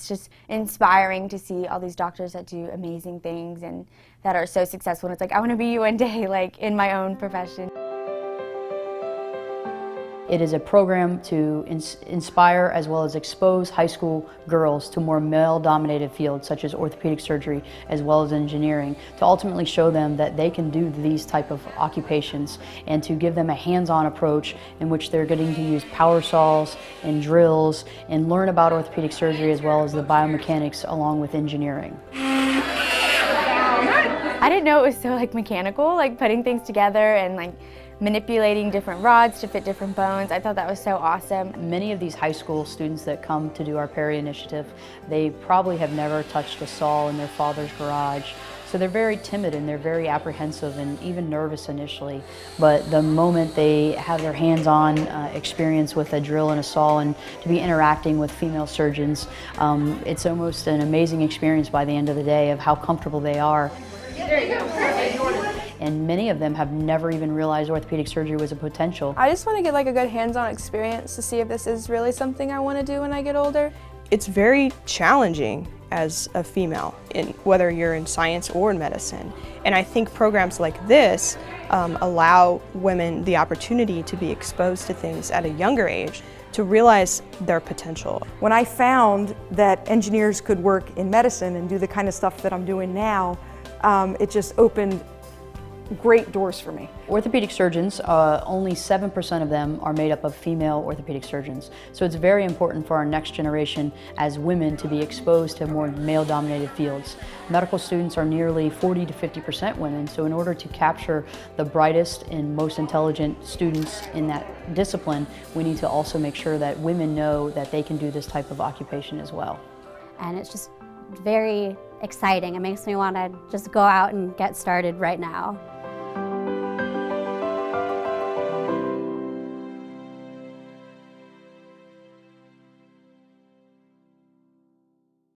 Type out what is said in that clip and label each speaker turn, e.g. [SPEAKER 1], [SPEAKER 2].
[SPEAKER 1] It's just inspiring to see all these doctors that do amazing things and that are so successful. And it's like, I want to be you one day, like in my own profession.
[SPEAKER 2] It is a program to inspire as well as expose high school girls to more male-dominated fields such as orthopedic surgery as well as engineering, to ultimately show them that they can do these type of occupations and to give them a hands-on approach in which they're getting to use power saws and drills and learn about orthopedic surgery as well as the biomechanics along with engineering.
[SPEAKER 1] I didn't know it was so like mechanical, like putting things together and like manipulating different rods to fit different bones. I thought that was so awesome.
[SPEAKER 2] Many of these high school students that come to do our Perry Initiative, they probably have never touched a saw in their father's garage. So they're very timid and they're very apprehensive and even nervous initially. But the moment they have their hands-on experience with a drill and a saw and to be interacting with female surgeons, it's almost an amazing experience by the end of the day of how comfortable they are.
[SPEAKER 3] There you go.
[SPEAKER 2] And many of them have never even realized orthopedic surgery was a potential.
[SPEAKER 3] I just want to get like a good hands-on experience to see if this is really something I want to do when I get older.
[SPEAKER 4] It's very challenging as a female, whether you're in science or in medicine. And I think programs like this allow women the opportunity to be exposed to things at a younger age to realize their potential.
[SPEAKER 5] When I found that engineers could work in medicine and do the kind of stuff that I'm doing now, it just opened great doors for me.
[SPEAKER 2] Orthopedic surgeons, only 7% of them are made up of female orthopedic surgeons. So it's very important for our next generation as women to be exposed to more male-dominated fields. Medical students are nearly 40 to 50% women, so in order to capture the brightest and most intelligent students in that discipline, we need to also make sure that women know that they can do this type of occupation as well.
[SPEAKER 6] And it's just very exciting. It makes me want to just go out and get started right now.